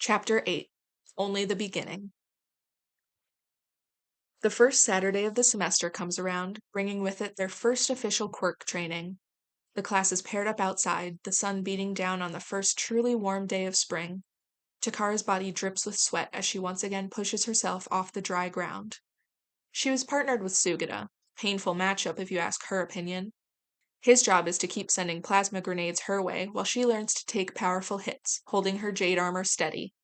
Chapter 8 Only the Beginning. The first Saturday of the semester comes around, bringing with it their first official quirk training. The class is paired up outside, the sun beating down on the first truly warm day of spring. Takara's body drips with sweat as she once again pushes herself off the dry ground. She was partnered with Sugita. Painful matchup if you ask her opinion. His job is to keep sending plasma grenades her way while she learns to take powerful hits, holding her jade armor steady.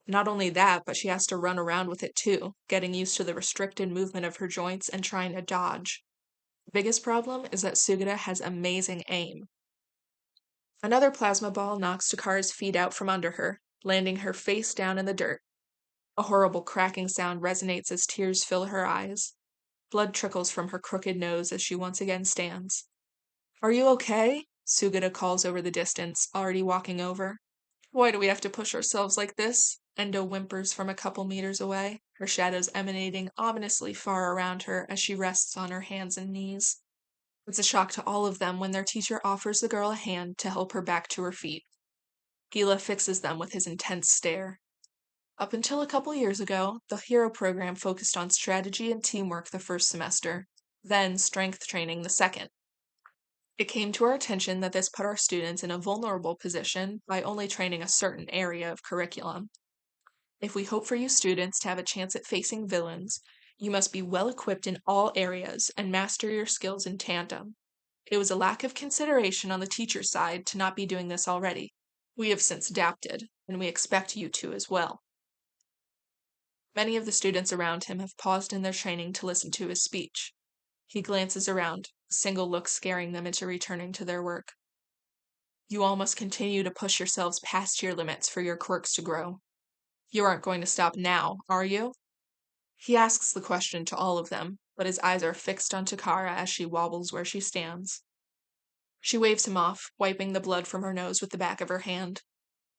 Not only that, but she has to run around with it too, getting used to the restricted movement of her joints and trying to dodge. The biggest problem is that Sugita has amazing aim. Another plasma ball knocks Takara's feet out from under her, landing her face down in the dirt. A horrible cracking sound resonates as tears fill her eyes. Blood trickles from her crooked nose as she once again stands. "Are you okay?" Sugita calls over the distance, already walking over. "Why do we have to push ourselves like this?" Endo whimpers from a couple meters away, her shadows emanating ominously far around her as she rests on her hands and knees. It's a shock to all of them when their teacher offers the girl a hand to help her back to her feet. Gila fixes them with his intense stare. Up until a couple years ago, the Hero program focused on strategy and teamwork the first semester, then strength training the second. It came to our attention that this put our students in a vulnerable position by only training a certain area of curriculum. If we hope for you students to have a chance at facing villains, you must be well equipped in all areas and master your skills in tandem. It was a lack of consideration on the teacher's side to not be doing this already. We have since adapted, and we expect you to as well. Many of the students around him have paused in their training to listen to his speech. He glances around, a single look scaring them into returning to their work. You all must continue to push yourselves past your limits for your quirks to grow. You aren't going to stop now, are you? He asks the question to all of them, but his eyes are fixed on Takara as she wobbles where she stands. She waves him off, wiping the blood from her nose with the back of her hand.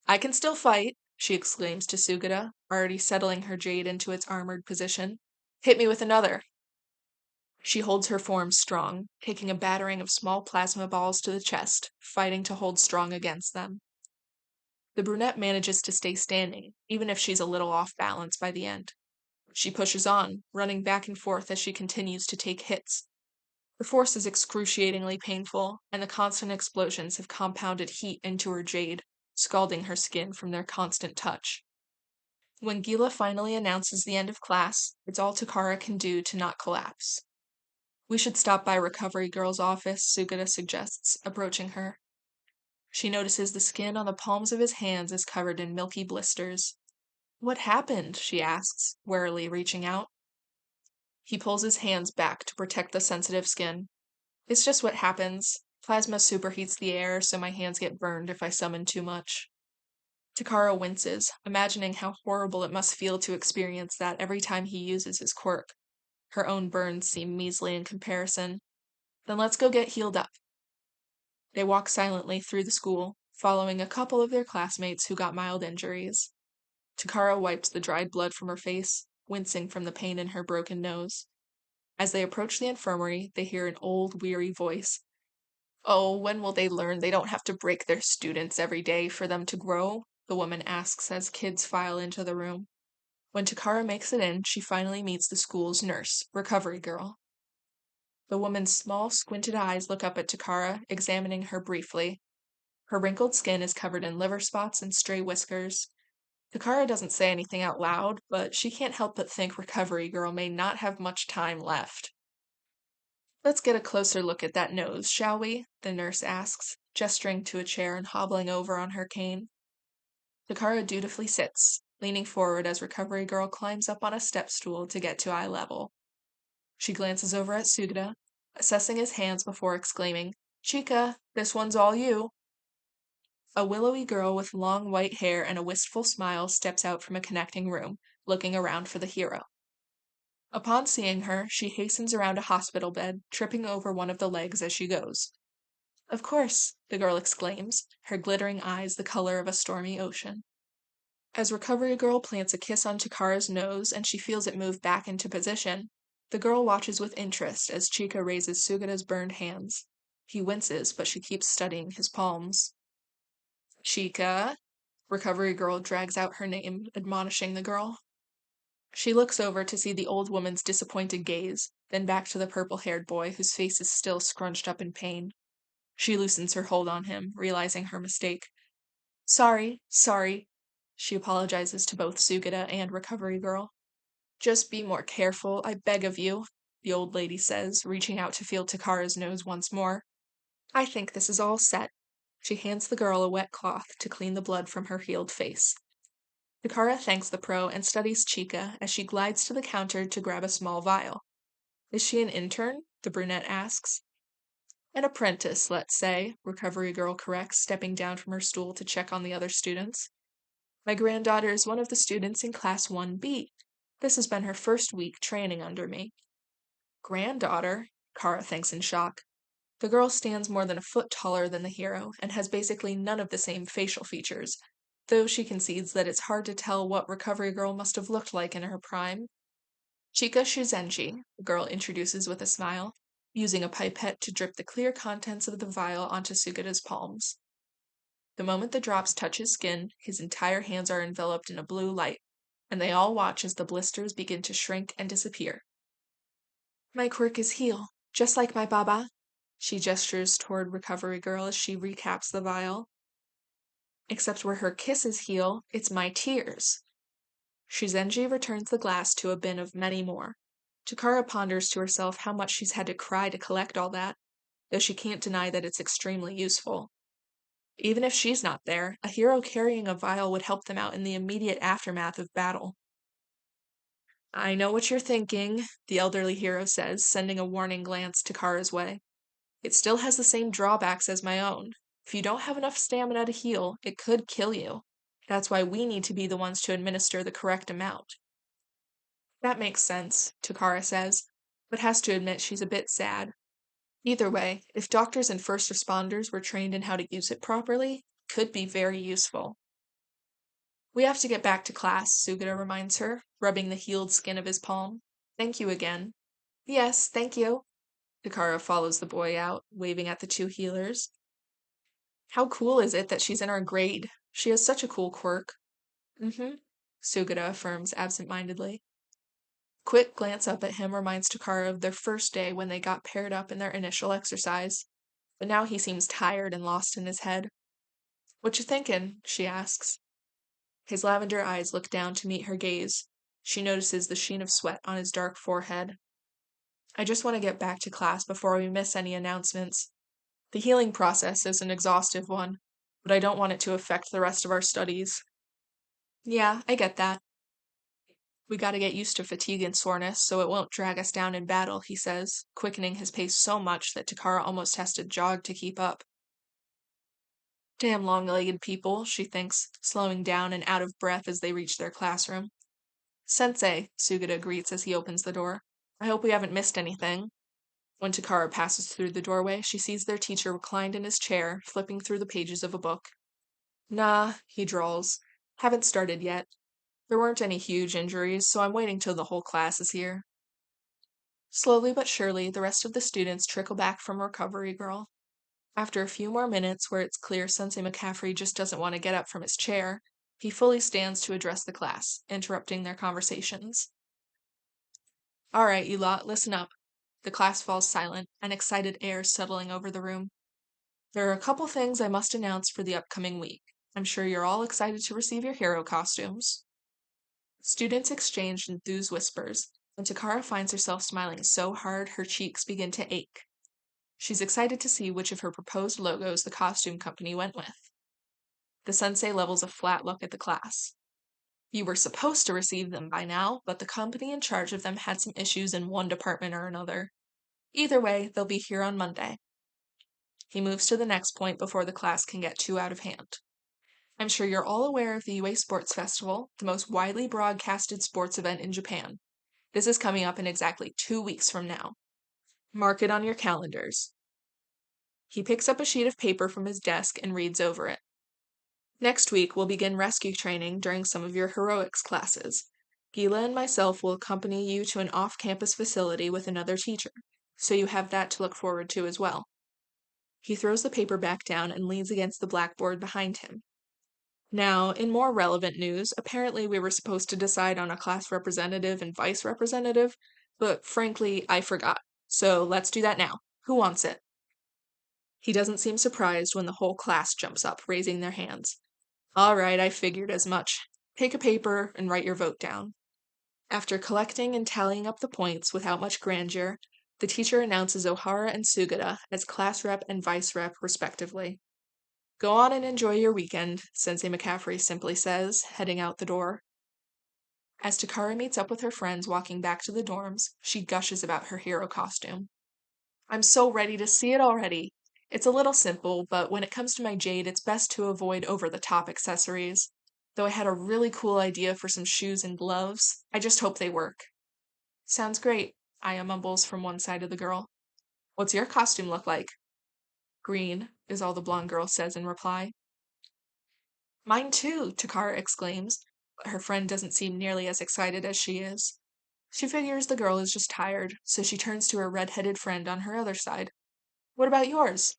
"I can still fight," she exclaims to Sugita, already settling her jade into its armored position. "Hit me with another." She holds her form strong, taking a battering of small plasma balls to the chest, fighting to hold strong against them. The brunette manages to stay standing, even if she's a little off balance by the end. She pushes on, running back and forth as she continues to take hits. The force is excruciatingly painful, and the constant explosions have compounded heat into her jade, scalding her skin from their constant touch. When Gila finally announces the end of class, it's all Takara can do to not collapse. "We should stop by Recovery Girl's office," Sugita suggests, approaching her. She notices the skin on the palms of his hands is covered in milky blisters. "What happened?" she asks, warily reaching out. He pulls his hands back to protect the sensitive skin. "It's just what happens. Plasma superheats the air, so my hands get burned if I summon too much." Takara winces, imagining how horrible it must feel to experience that every time he uses his quirk. Her own burns seem measly in comparison. "Then let's go get healed up." They walk silently through the school, following a couple of their classmates who got mild injuries. Takara wipes the dried blood from her face, wincing from the pain in her broken nose. As they approach the infirmary, they hear an old, weary voice. "Oh, when will they learn they don't have to break their students every day for them to grow?" the woman asks as kids file into the room. When Takara makes it in, she finally meets the school's nurse, Recovery Girl. The woman's small, squinted eyes look up at Takara, examining her briefly. Her wrinkled skin is covered in liver spots and stray whiskers. Takara doesn't say anything out loud, but she can't help but think Recovery Girl may not have much time left. "Let's get a closer look at that nose, shall we?" the nurse asks, gesturing to a chair and hobbling over on her cane. Takara dutifully sits, leaning forward as Recovery Girl climbs up on a step stool to get to eye level. She glances over at Sugita, assessing his hands before exclaiming, "Chica, this one's all you." A willowy girl with long white hair and a wistful smile steps out from a connecting room, looking around for the hero. Upon seeing her, she hastens around a hospital bed, tripping over one of the legs as she goes. "Of course," the girl exclaims, her glittering eyes the color of a stormy ocean. As Recovery Girl plants a kiss on Takara's nose and she feels it move back into position, the girl watches with interest as Chika raises Sugita's burned hands. He winces, but she keeps studying his palms. "Chika?" Recovery Girl drags out her name, admonishing the girl. She looks over to see the old woman's disappointed gaze, then back to the purple-haired boy whose face is still scrunched up in pain. She loosens her hold on him, realizing her mistake. Sorry. She apologizes to both Sugita and Recovery Girl. Just be more careful, I beg of you, the old lady says, reaching out to feel Takara's nose once more. I think this is all set. She hands the girl a wet cloth to clean the blood from her healed face. Takara thanks the pro and studies Chika as she glides to the counter to grab a small vial. Is she an intern? The brunette asks. An apprentice, let's say, Recovery Girl corrects, stepping down from her stool to check on the other students. My granddaughter is one of the students in Class 1B. This has been her first week training under me. Granddaughter? Kara thinks in shock. The girl stands more than a foot taller than the hero and has basically none of the same facial features, though she concedes that it's hard to tell what Recovery Girl must have looked like in her prime. Chika Shuzenji, the girl introduces with a smile, using a pipette to drip the clear contents of the vial onto Sugita's palms. The moment the drops touch his skin, his entire hands are enveloped in a blue light, and they all watch as the blisters begin to shrink and disappear. My quirk is heal, just like my baba. She gestures toward Recovery Girl as she recaps the vial. Except where her kisses heal, it's my tears. Shizenji returns the glass to a bin of many more. Takara ponders to herself how much she's had to cry to collect all that, though she can't deny that it's extremely useful. Even if she's not there, a hero carrying a vial would help them out in the immediate aftermath of battle. I know what you're thinking, the elderly hero says, sending a warning glance Takara's way. It still has the same drawbacks as my own. If you don't have enough stamina to heal, it could kill you. That's why we need to be the ones to administer the correct amount. That makes sense, Takara says, but has to admit she's a bit sad. Either way, if doctors and first responders were trained in how to use it properly, it could be very useful. We have to get back to class, Sugita reminds her, rubbing the healed skin of his palm. Thank you again. Yes, thank you. Takara follows the boy out, waving at the two healers. How cool is it that she's in our grade? She has such a cool quirk. Sugita affirms absent-mindedly. Quick glance up at him reminds Takara of their first day when they got paired up in their initial exercise. But now he seems tired and lost in his head. What you thinking? She asks. His lavender eyes look down to meet her gaze. She notices the sheen of sweat on his dark forehead. I just want to get back to class before we miss any announcements. The healing process is an exhaustive one, but I don't want it to affect the rest of our studies. Yeah, I get that. We gotta get used to fatigue and soreness so it won't drag us down in battle, he says, quickening his pace so much that Takara almost has to jog to keep up. Damn long-legged people, she thinks, slowing down and out of breath as they reach their classroom. Sensei, Sugita greets as he opens the door. I hope we haven't missed anything. When Takara passes through the doorway, she sees their teacher reclined in his chair, flipping through the pages of a book. Nah, he drawls. Haven't started yet. There weren't any huge injuries, so I'm waiting till the whole class is here. Slowly but surely, the rest of the students trickle back from Recovery Girl. After a few more minutes where it's clear Sensei McCaffrey just doesn't want to get up from his chair, he fully stands to address the class, interrupting their conversations. All right, you lot, listen up. The class falls silent, an excited air settling over the room. There are a couple things I must announce for the upcoming week. I'm sure you're all excited to receive your hero costumes. Students exchange enthused whispers, and Takara finds herself smiling so hard her cheeks begin to ache. She's excited to see which of her proposed logos the costume company went with. The sensei levels a flat look at the class. You were supposed to receive them by now, but the company in charge of them had some issues in one department or another. Either way, they'll be here on Monday. He moves to the next point before the class can get too out of hand. I'm sure you're all aware of the UA Sports Festival, the most widely broadcasted sports event in Japan. This is coming up in exactly 2 weeks from now. Mark it on your calendars. He picks up a sheet of paper from his desk and reads over it. Next week, we'll begin rescue training during some of your heroics classes. Gila and myself will accompany you to an off-campus facility with another teacher, so you have that to look forward to as well. He throws the paper back down and leans against the blackboard behind him. Now, in more relevant news, apparently we were supposed to decide on a class representative and vice representative, but frankly, I forgot. So let's do that now. Who wants it? He doesn't seem surprised when the whole class jumps up, raising their hands. All right, I figured as much. Take a paper and write your vote down. After collecting and tallying up the points without much grandeur, the teacher announces O'Hara and Sugata as class rep and vice rep, respectively. Go on and enjoy your weekend, Sensei McCaffrey simply says, heading out the door. As Takara meets up with her friends walking back to the dorms, she gushes about her hero costume. I'm so ready to see it already. It's a little simple, but when it comes to my jade, it's best to avoid over-the-top accessories. Though I had a really cool idea for some shoes and gloves, I just hope they work. Sounds great, Aya mumbles from one side of the girl. What's your costume look like? Green, is all the blonde girl says in reply. Mine too, Takara exclaims, but her friend doesn't seem nearly as excited as she is. She figures the girl is just tired, so she turns to her red-headed friend on her other side. What about yours?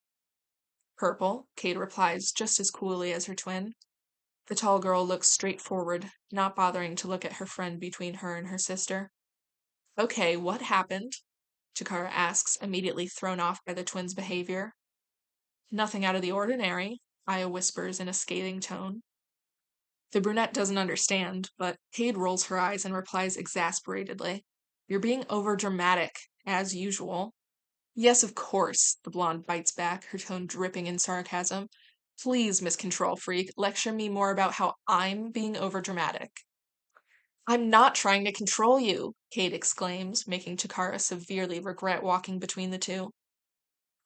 Purple, Kate replies just as coolly as her twin. The tall girl looks straight forward, not bothering to look at her friend between her and her sister. Okay, what happened? Takara asks, immediately thrown off by the twins' behavior. Nothing out of the ordinary, Aya whispers in a scathing tone. The brunette doesn't understand, but Cade rolls her eyes and replies exasperatedly. You're being overdramatic, as usual. Yes, of course, the blonde bites back, her tone dripping in sarcasm. Please, Miss Control Freak, lecture me more about how I'm being overdramatic. I'm not trying to control you, Kate exclaims, making Takara severely regret walking between the two.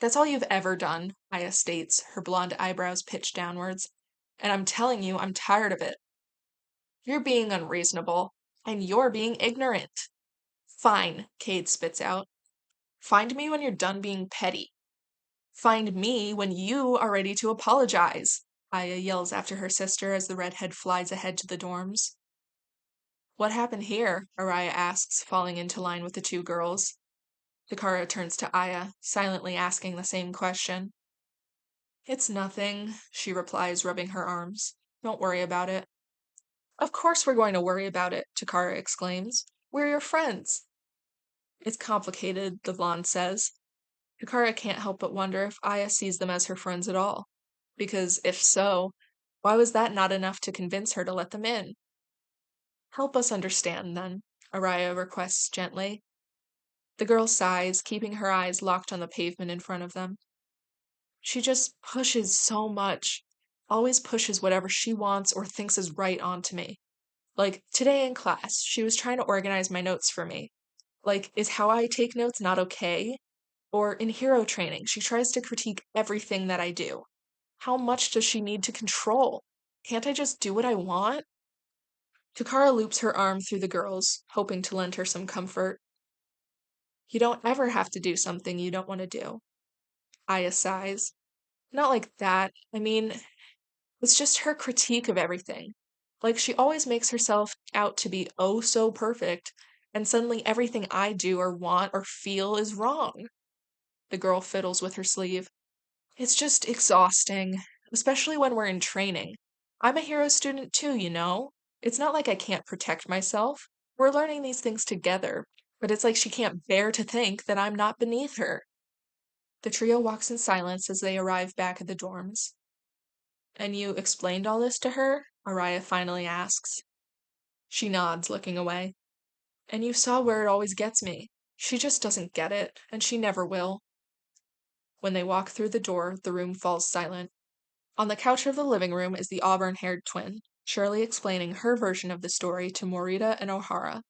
That's all you've ever done, Aya states, her blonde eyebrows pitched downwards. And I'm telling you, I'm tired of it. You're being unreasonable, and you're being ignorant. Fine, Cade spits out. Find me when you're done being petty. Find me when you are ready to apologize, Aya yells after her sister as the redhead flies ahead to the dorms. What happened here? Araya asks, falling into line with the two girls. Takara turns to Aya, silently asking the same question. It's nothing, she replies, rubbing her arms. Don't worry about it. Of course we're going to worry about it, Takara exclaims. We're your friends. It's complicated, the blonde says. Takara can't help but wonder if Aya sees them as her friends at all. Because if so, why was that not enough to convince her to let them in? Help us understand, then, Araya requests gently. The girl sighs, keeping her eyes locked on the pavement in front of them. She just pushes so much. Always pushes whatever she wants or thinks is right onto me. Like, today in class, she was trying to organize my notes for me. Like, is how I take notes not okay? Or in hero training, she tries to critique everything that I do. How much does she need to control? Can't I just do what I want? Takara loops her arm through the girls, hoping to lend her some comfort. You don't ever have to do something you don't want to do. Aya sighs. Not like that. I mean, it's just her critique of everything. Like, she always makes herself out to be oh so perfect, and suddenly everything I do or want or feel is wrong. The girl fiddles with her sleeve. It's just exhausting, especially when we're in training. I'm a hero student too, you know? It's not like I can't protect myself. We're learning these things together, but it's like she can't bear to think that I'm not beneath her. The trio walks in silence as they arrive back at the dorms. And you explained all this to her? Araya finally asks. She nods, looking away. And you saw where it always gets me. She just doesn't get it, and she never will. When they walk through the door, the room falls silent. On the couch of the living room is the auburn-haired twin, Shirley explaining her version of the story to Morita and O'Hara,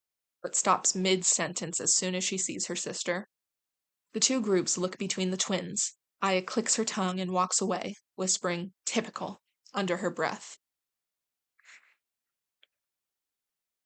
but stops mid-sentence as soon as she sees her sister. The two groups look between the twins. Aya clicks her tongue and walks away, whispering, typical, under her breath.